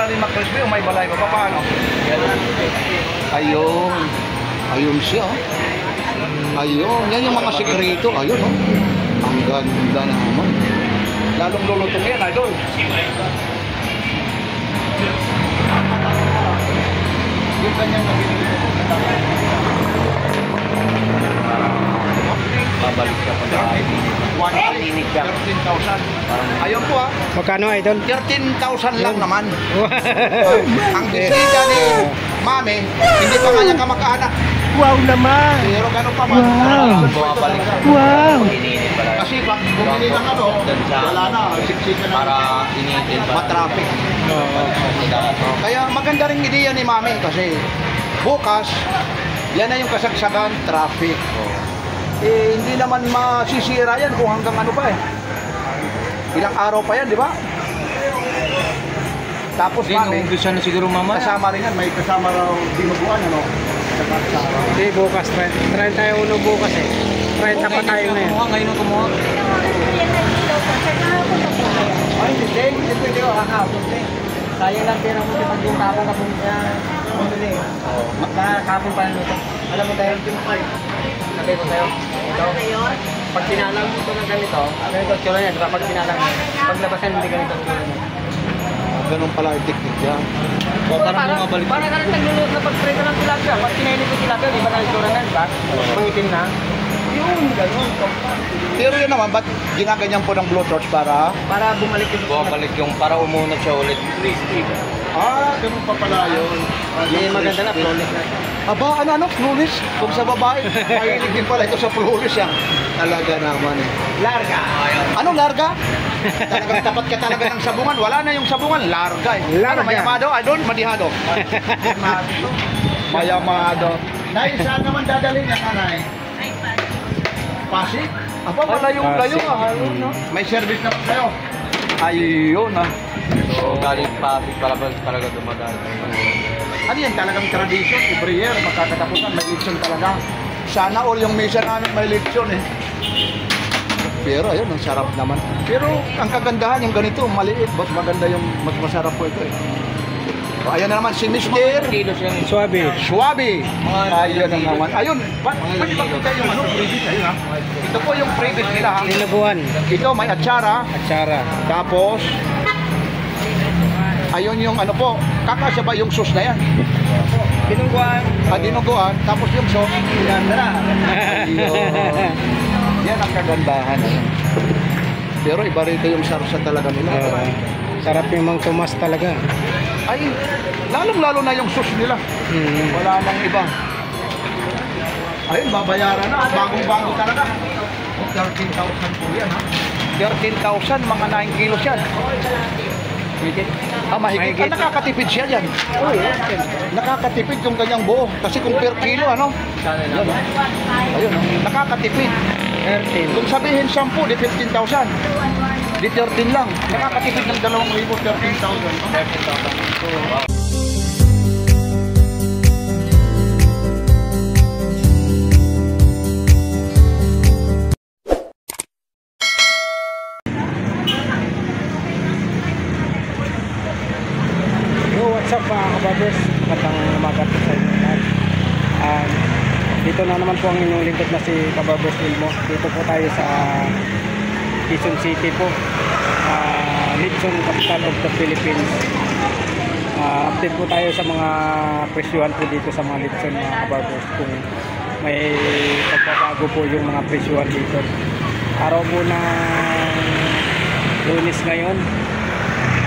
rin makrispi o may balay pa paano? Ayun. Ayun siya. Ayun. Yan yung mga sekreto. Ayun, oh. Ang ganda naman. Lalong lulutong yan, idol. Yung kanyang nabili ko. Babalik siya pag 13,000. Ayun po ah. Magkano idol? 13,000 lang naman. Ang bisita ni Mami, hindi pa kanya kamag-anak. Wow naman! Pero gano'n pa man. Bumabalik siya. Wow! Iniinit pala. Kasi pag bumili ng ano, wala na. Siksikan na. Para iniinit pala. Matraffic. Kaya maganda rin ideya ni Mami kasi bukas, yan na yung kasagsagan, traffic. Eh, hindi naman masisira yan kung hanggang ano pa eh. Ilang araw pa yan, di ba? Tapos Mami, umpisa na siguro mama. kasama rin yan, may kasama raw dinuguan, ano? Hindi, bukas. 30 tayo uno bukas eh. 30 pa tayo na yun. Ngayon ang kumuha. Ay, hindi pwede o, Sayang lang pera mo pag yung tapong kapong bumili. Kapong pa nito. Alam mo tayo, sabi ko sa'yo, ito, pag sinalang mo ito ng ganito, ganito tsura niya, diba? Pag sinalang mo, paglabasan hindi ganito tsura niya. ganun pala yung technique yan. Parang ka rin naglulot na pag-spray ka ng tilapia. Pag kinainit yung tilapia, di ba na tsura na, diba? Mangitim na. Yun, ganun. Pero yun naman, ba't ginaganyan po ng blowtorch para? Para bumalik yung Para umunat siya ulit. Ah, ganun pa pala yun. Hindi maganda na, flawless na. Aba, ano, flawless? Kung sa babae, mahilig din pala ito sa flawless yan. Talaga naman eh. Larga. Ano, larga? Talagang tapat ka talaga ng sabungan. Wala na yung sabungan, larga eh. Larga. Ano, mayamado? Idol, madihado. Mayamado. Nay, saan naman dadalhin niya, nanay? Pasig? Aba, malayo-layo ah. May service na sa'yo. Ayun ah. So, galing Pasig para talaga dumadaan. Ano yan, talagang tradition, every year, magkakatapusan, may election talaga. Sana all yung mesa namin may election eh. Pero ayun, ang sarap naman. Pero ang kagandahan yung ganito, maliit, mas maganda yung, mas masarap po ito eh. O, ayun na naman si Mr. Kilos yan. Suabe. Suabe. Ayun na naman. Ayun, pwede ba kita yung ano, previous, ayun ha. Ito po yung previous nila ha. Dinuguan. Ito may atsara, Atsara. tapos, ayun yung ano po, kakasya ba yung sauce na yan? Dinuguan. Dinuguan, tapos yung sauce, pinandara. Ayun. Yan ang kagandahan. Pero iba rito yung sarsa talaga nila. Sarap yung Mang Tomas talaga. Ay, lalong-lalo na yung sauce nila. Wala nang iba. Ayun, babayaran na. Bagong-bago talaga. 13,000 po yan ha. 13,000, mga 9 kilos yan. Mahigit. Ah, nakakatipid siya dyan. Nakakatipid yung ganyang buo. Kasi kung per kilo, ano? Ayun, ayun, nakakatipid. 13. Kung sabihin 10, di 15,000. Di 13 lang. Nakakatipid ng 2,000, 13,000. 13,000. What's up mga kababers? Magandang umaga po sa inyo lahat. Dito na naman po ang inyong lingkod na si Kababers Ilmo. Dito po tayo sa Quezon City po, Lechon, capital of the Philippines. Update po tayo sa mga presyuhan po dito sa mga lechon mga kababers, kung may pagbabago po yung mga presyuhan dito. Araw po ng Lunes ngayon,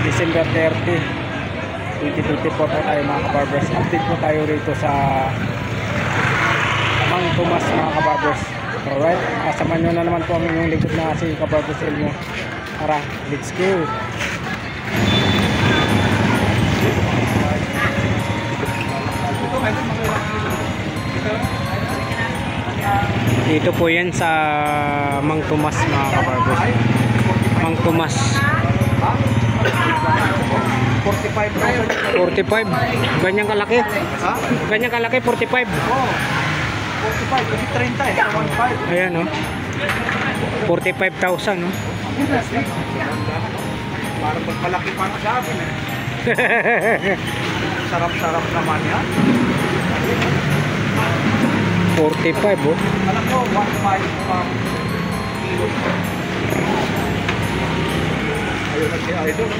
December 30, 2024 po tayo mga kabarbers. Update po tayo rito sa Mang Tomas mga kabarbers. Alright, kasama nyo na naman po ang inyong lingkod na si Kabarbers Ilmo. Tara, let's go! Dito po yan sa Mang Tomas mga kabarbers. Mang Tomas 45. Ganyan kalaki. Ha? Ganyan kalaki, 45. Oh, 45 kasi 30 eh. 1.5. Ayan no. 45,000 no. Parang magpalaki pa sa akin eh. Sarap-sarap naman yan. 45 oh. Alam ko, 1.5 kilo. Ayun na si Idol.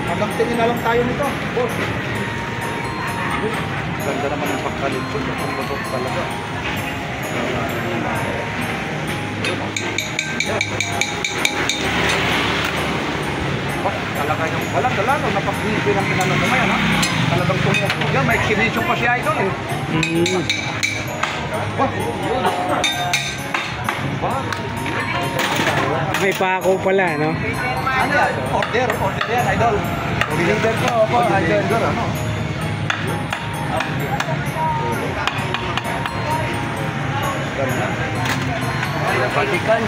Hanggang tingin na lang tayo nito. Boss. Ganda naman ang pagkalitsyon. Ang lubog talaga. Talaga yung walang dalano. Napag-video ng pinanong naman yan, ha? Talagang tumukog yan. May exhibition pa si Idol, eh. May pako pala, no? Ano yan? Order yan, Idol. Deliver ko po, Idol. Ano? Ganda. Palikan.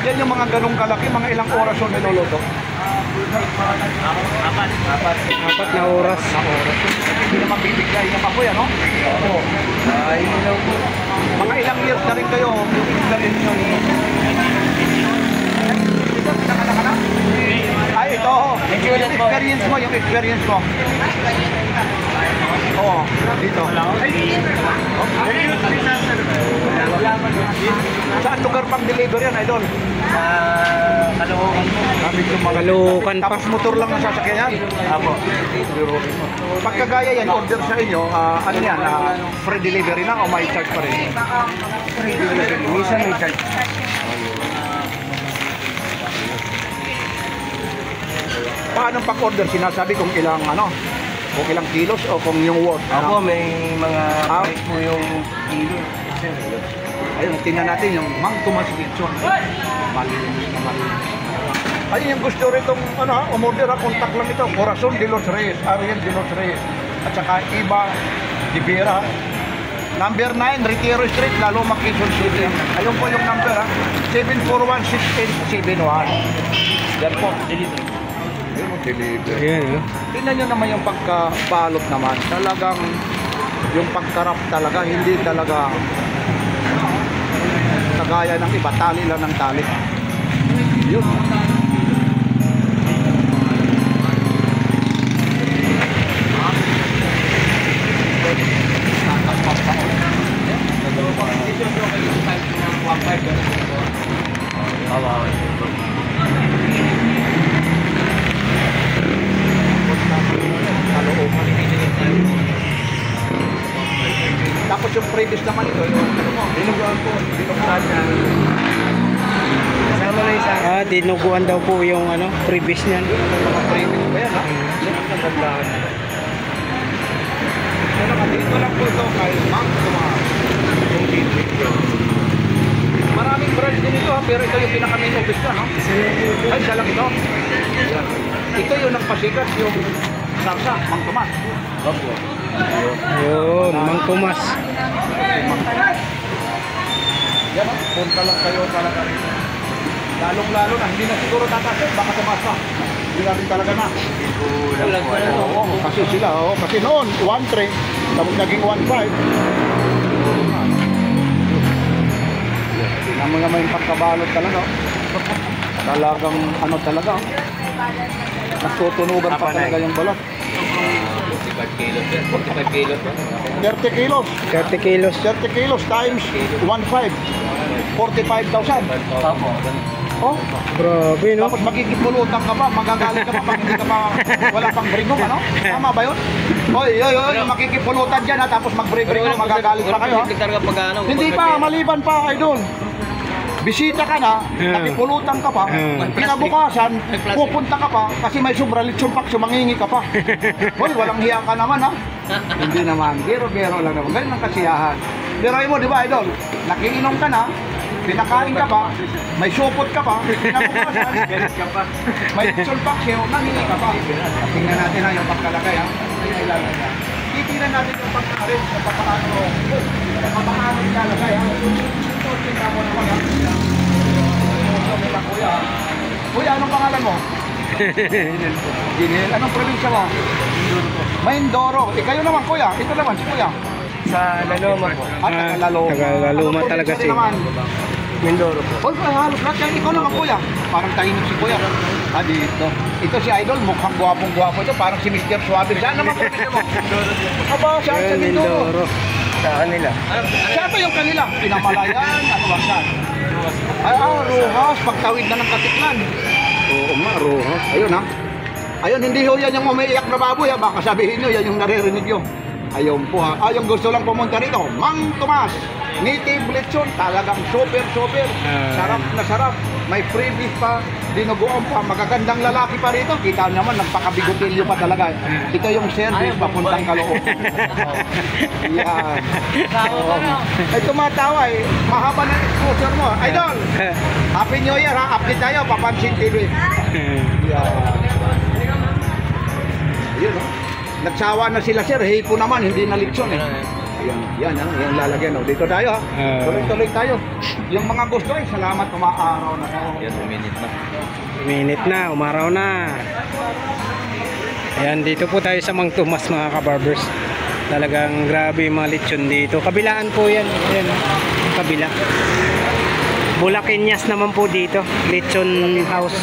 Yan yung mga ganong kalaki, mga ilang oras yung niluluto. 4 na oras. Hindi na mabibigay yung apoy, ano? Oo. Ay, ilaw po. Mga ilang years na rin kayo, yung experience nyo. Ito, pinakala ka na? Ay, ito. Yung experience mo, yung experience mo. Oo, dito. Saan lugar pang deliver yan, Idol? Kalookan po. Caloocan pa. Tapos motor lang ang sasakyan yan? Apo. Pagkagaya yan, order sa inyo, ano yan, free delivery na o may charge pa rin? Free delivery. Minsan may charge. Paano pag-order? Sinasabi kung ilang kung ilang kilos o kung yung worth. Apo, may mga Ah. price po yung kilo. Ayun, tingnan natin yung Mang Tomas Kitchen. Malinis na malinis. Ayun yung gusto rin umorder, contact lang ito. Corazon de los Reyes, Ariel de los Reyes. At saka Iba de Vera. Number 9, Retiro Street, Lalo Quezon City. Ayun po yung number, 741-6871. Yan po. Delivery. Ayan, no? Tingnan nyo naman yung pagkabalot naman. Talagang yung pagkarap talaga, hindi talaga kagaya ng iba, tali lang ng tali. Yun. Tapos yung previous naman ito, yung dinuguan po, dinuguan niya. Kasama na isa. Dinuguan daw po yung previous niyan. Mga previous ba yan, ha? Yan ang kagandahan. Pero dito lang po ito kay Mang Tomas. Yung video. Maraming branch din ito, ha? Pero ito yung pinaka-main office ka, no? Ay, siya lang ito. Yan. Ito yung nagpasikat, yung Sarsa, Mang Tomas. Opo. Yun, Mang Tomas. Yan, ha? Punta lang kayo talaga rin. Lalong-lalo na, hindi na siguro tatasin, baka tumaas pa. Hindi natin talaga na. Kulang pa lang. Oo, kasi sila, kasi noon, 1.3, tapos naging 1.5. Tingnan mo naman yung pagkabalot talaga. Talagang, talaga. Nasutunugan pa talaga yung balot. 45 kilos yan. 45 kilos ba? 30 kilos. 30 kilos. 30 kilos times 1.5. 45,000. Opo. Oh, Grabe, no? tapos magkikipulutan ka pa, magagalit ka pa pag hindi ka pa, wala pang brigong, ano? Tama ba yun? Oy, makikipulutan dyan, ha? Tapos mag-brigong, magagalit pa kayo, ha? Hindi pa, maliban pa, Idol. Bisita ka na, nakipulutan ka pa, kinabukasan, pupunta ka pa, kasi may sobra lechon pack, mangingi ka pa. Hoy, walang hiya ka naman, ha? Hindi naman, biro-biro lang naman, ganyan ang kasiyahan. Pero mo, di ba, Idol, nakiinom ka na, pinakain ka pa, may supot ka pa, kinabukasan, may lechon pack, nangingi ka pa. Tingnan natin na yung pagkalagay, ha? Titingnan natin yung pagkarin, yung pagkakano ilalagay, ha? Tingnan mo naman, ha? Kuya, kuya, anong pangalan mo? Ginel. Anong probinsya mo? Mindoro. Kayo naman, kuya. Ito naman, si kuya. Sa Laloma po. Tagaloma. Tagaloma talaga Anong probinsya siya. naman? Mindoro po. Oy, halos lahat yan. Ikaw naman, kuya. Parang tahimik si kuya. Dito. Ito si Idol, mukhang gwapong-gwapo ito. Parang si Mr. Suave. Saan naman po mo? Aba, saan sa Mindoro? Sa kanila. Saan ba yung kanila? Pinamalayan? Ano ba saan? Rojas. Pagtawid na ng Katiklan. Oo nga, Rojas. Ayun ha. Ayun, hindi ho yan yung umiiyak na baboy ha. Baka sabihin nyo, yan yung naririnig nyo. Ayun po ha. Yung gusto lang pumunta rito. Mang Tomas. Native lechon. Talagang super. Sarap na sarap. May freebies pa. Dinuguan pa. Magagandang lalaki pa rito. Kita naman, nagpakabigotilyo pa talaga. Ito yung service papuntang Caloocan. Yan. Ay, tumatawa eh. Mahaba na exposure mo. Idol! Happy New Year ha. Update tayo. Papansin TV. Yan. Ayun o. Nagsawa na sila sir, hipo naman, hindi na lechon eh. Yan, yan lalagyan. Dito tayo ha. Tuloy-tuloy tayo. Yung mga gusto ay salamat, umaaraw na tayo. Yan, uminit na. Minute na, umaraw na. Ayan, dito po tayo sa Mang Tomas mga kabarbers. Talagang grabe yung mga lechon dito. Kabilaan po yan. Ayan, kabila. Bulakenyas naman po dito. Lechon house.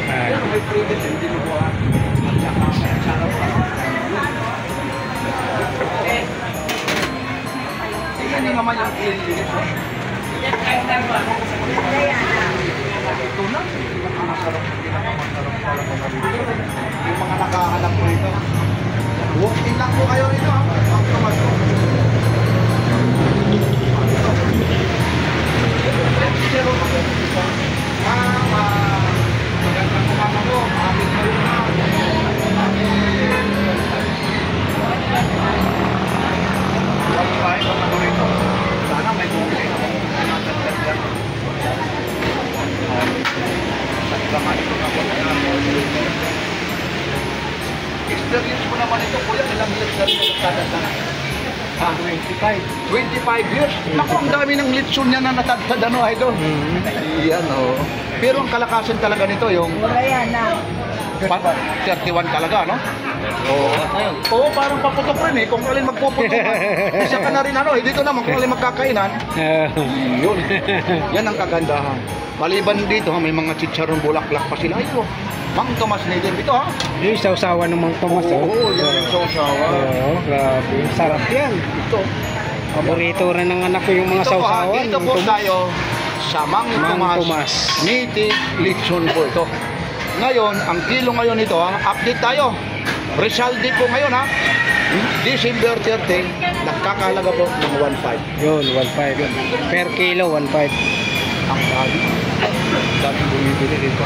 Ayan. May freebies, hindi mo buwan. Tingnan niyo naman yung freebies. Ito na. Pinakamasarap talaga. Yung mga nakahanap ko rito. Walk-in lang po kayo rito ha. Ang Tomas po. Magandang umaga po. Amin kayo na. Wifi ang ano rito. Sana may bumili na kung natagdag yan. At naman ito na po. Experience mo naman ito, kuya. Ilang years na rin natagdag na? 25 years? Naku, ang dami ng litson niya na natagtad, ano, idol? Yan, oh. Pero ang kalakasan talaga nito, yung... Wala yan na. 31 talaga, no? Oo, parang paputok rin eh. Kung alin magpuputok, isa ka na rin, ano, dito naman, kung alin magkakainan, yun. Yan ang kagandahan. Maliban dito, ha, may mga chicharon bulaklak pa sila. Ito, Mang Tomas native ito, ha? Yung sausawa ng Mang Tomas. Oo, yan yung sausawa. Oo, grabe. Sarap yan. Ito. Paborito rin ng anak ko yung mga Dito po, ha, sausawan. dito po tayo sa Mang Mang Tomas. Tomas. Native lechon po ito. Ngayon, ang kilo ngayon ito, ha, update tayo. Rizal Day po ngayon, ha? December 30, nagkakahalaga po ng 1.5. Yun, 1.5. Per kilo, 1.5. Ang dami. Dami bumibili dito.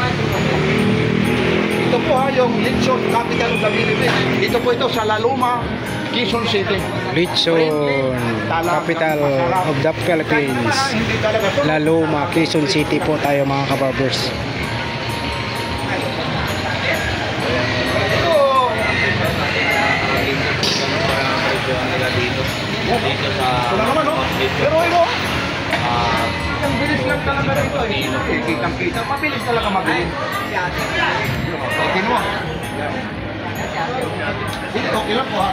Ito po ha, yung lechon capital of the Philippines. Ito po ito sa La Luma, Quezon City. Lechon, capital of the Philippines. Hindi talaga to. La Luma, Quezon City po tayo mga kabarbers. Ito, Nila dito. Dito sa... ito na naman, no? Pero ito, ah, ang bilis lang talaga rito eh. Kitang-kita, mabilis talaga mabilis. Okay mo. Ito, okay lang po ha.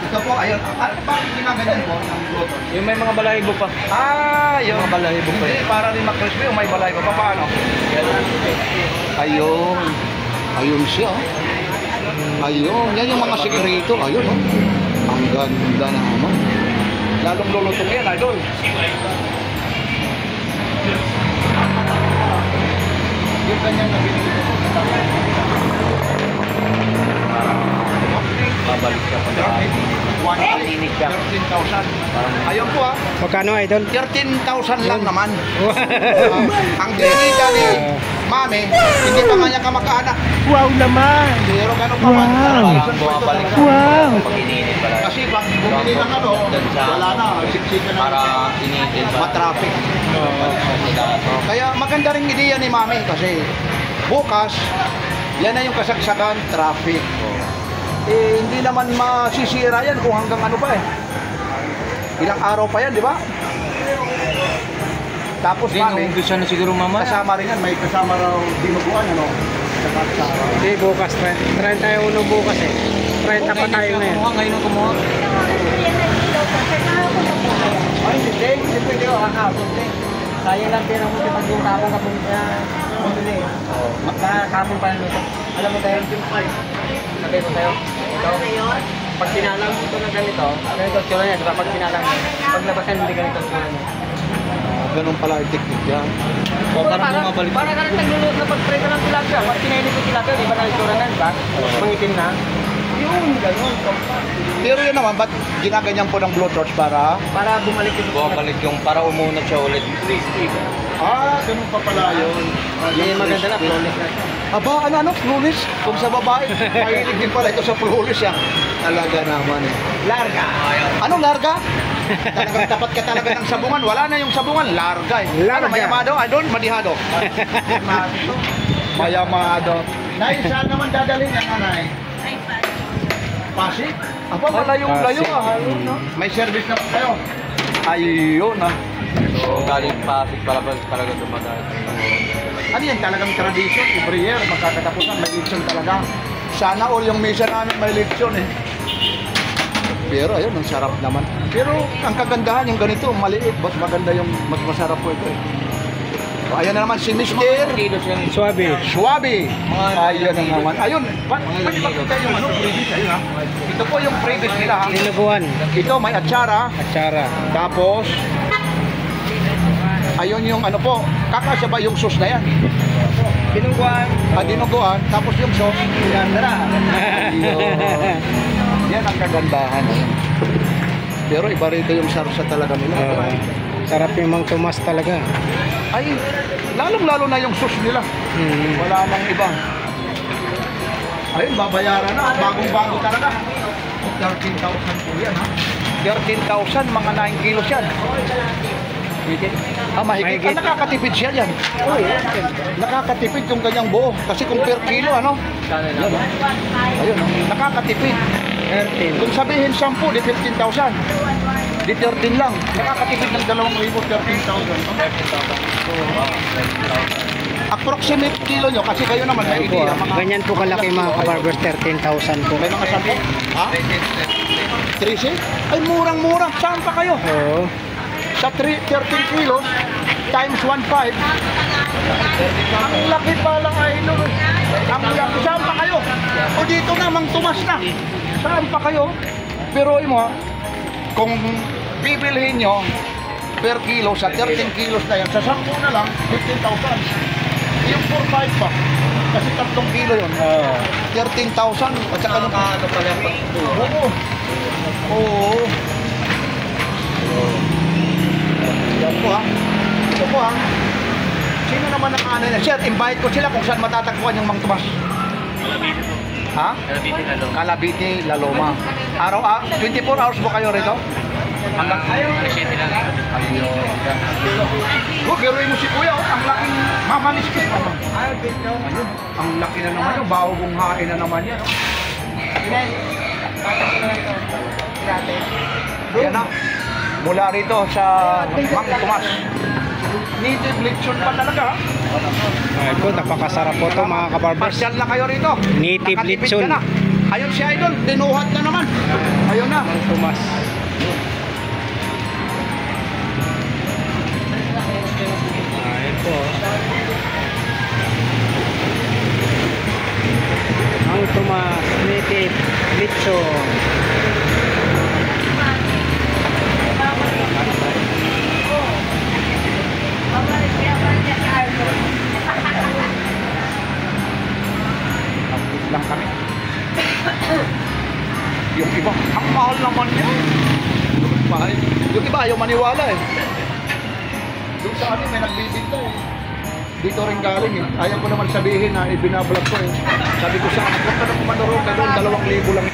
Ito po, ayun. Ano bakit ginaganyan po ng luto? yung may mga balahibo pa. Yung Mga balahibo pa Hindi, para rin mag-crispy o may balay pa. Paano? Ayun. Ayun siya. Ayun. Yan yung mga sikreto. Ayun, oh. Ang ganda naman. Lalong lulutong yan, idol. Yung kanyang nabili. Babalik siya pa sa Malinis siya. 13,000. Ayun po ha. Magkano idol? 13,000 lang naman. Ang dinita ni Mami, hindi pa nga niya kamag-anak. Wow naman! Pero gano'n pa man. Parang bumabalik sa pag iniinit pala. Kasi pag bumili ng ano, wala na. Siksikan na. Para iniinit pa. Matraffic. Kaya maganda rin ideya ni Mami kasi bukas, yan na yung kasagsagan, traffic. Hindi naman masisira yan kung hanggang ano pa eh. Ilang araw pa yan, di ba? Tapos Mami, Umpisa na siguro mamaya. kasama rin yan, may kasama raw dinuguan, ano? Hindi, bukas. 31 bukas eh. 30 pa tayo na yun. Ngayon ang kumuha. Yan ang ilaw pa. Ay, hindi. Hindi pwede ko kakapon. Sayang lang pera mo pag yung tapong kapong bumili. Kakapon pa ng luto. Alam mo tayo, sabi ko sa'yo, ito, pag sinalang mo ito ng ganito tsura niya, diba? Pag sinalang mo, paglabasan hindi ganito tsura niya. Ganun pala yung technique yan. O, parang bumabalik. Parang ka rin nagluluto na pag-spray ka ng tilapia. Pag kinainit yung tilapia, di ba na itsura na, diba? Mangitim na. Yun, ganun. Pero yun naman, ba't ginaganyan po ng blowtorch para? Para bumalik yung Bumabalik yung para umunat siya ulit. Ah, ganun pa pala yun. Yung maganda na, flawless na siya. Aba, ano, flawless? Kung sa babae, mahilig din pala ito sa flawless yan. Talaga naman eh. Larga. Ano, larga? Talagang tapat ka talaga ng sabungan. Wala na yung sabungan, larga eh. Larga. Ano, mayamado? Andon, madihado. Mayamado. Nay, saan naman dadalhin yan, anay? Pasig? Aba, malayong-layo ah. Ayun, no? May service naman kayo. Ayun ah. So, galing Pasig para dumadaan. Ano yan, talagang tradition, every year, magkakatapusan, may leksyon talaga. Sana all yung mesa namin may leksyon eh. Pero ayun, ang sarap naman. Pero ang kagandahan yung ganito, maliit, mas maganda yung, mas masarap po ito eh. So, ayan na naman si Mr. Suabe. Suabe. Ayun na naman. Ayun, pwede makita yung ano, previous, ayun ha. Ito po yung previous nila ha. Niluguan. Ito may atsara, Atsara. tapos ayun yung ano po, kakasya ba yung sauce na yan? Pinungguan. Dinuguan, tapos yung sauce, pinandara. Ayun. Yan ang kagandahan. Pero iba rito yung sarsa talaga nila. Sarap yung Mang Tomas talaga. Ay, lalong-lalo na yung sauce nila. Wala nang iba. Ayun, babayaran na. Bagong-bago talaga. 13,000 po yan ha. 13,000, mga 9 kilos yan. Mahigit. Mahigit. Nakakatipid siya yan. Nakakatipid yung ganyang buo. Kasi kung per kilo, ano? Ayun, nakakatipid. 13. Kung sabihin 10, di 15,000. Di 13 lang. Nakakatipid ng 2,000, 13,000. Approximate kilo nyo, kasi kayo naman may Opo, idea. ganyan po kalaki mga kabarbers, 13,000 po. May mga 10? Ha? 13? Ay, murang-murang. Saan pa kayo? Oo. Sa 13 kilos times 1.5. Ang laki pala idol. Ang laki. Saan pa kayo? O dito na, Mang Tomas na. Saan pa kayo? Pero mo, kung bibilhin nyo per kilo sa 13 kilos na yan, sa 10 na lang, 15,000. Yung 4.5 pa. Kasi 3 kilo yun. 13,000. At saka yung ano pala. Oo. Oo. Yan po ha. Ito po ha. Sino naman ang ano na? Sir, invite ko sila kung saan matatagpuan yung Mang Tomas. Ha? Calabiti, Laloma. Araw, 24 hours po kayo rito? Hanggang 7 lang. Ayun. Gawin mo si Kuya, ang laking mamaniskis pa man. Ayun, ang laki na naman yun. Bawagong hain na naman yan. Yan na. Mula rito sa Mang Tomas. Native lechon pa talaga. Ay po, napakasarap po ito mga kabarbers. Pasyal na kayo rito. Native Nakatipid lechon. ka na. Ayun si Idol, dinuhat na naman. Ayun na. Mang Tomas. Ayun po. Mang Tomas, native lechon. Tapos lang kami. Yung iba, ang mahal naman yan. Mahal. Yung iba, ayaw maniwala eh. Doon sa amin, may nagbibinta eh. Dito rin galing eh. Ayaw ko naman sabihin na ibinablog ko eh. Sabi ko sa anak, huwag ka na kumanuro ka doon, 2,000 lang.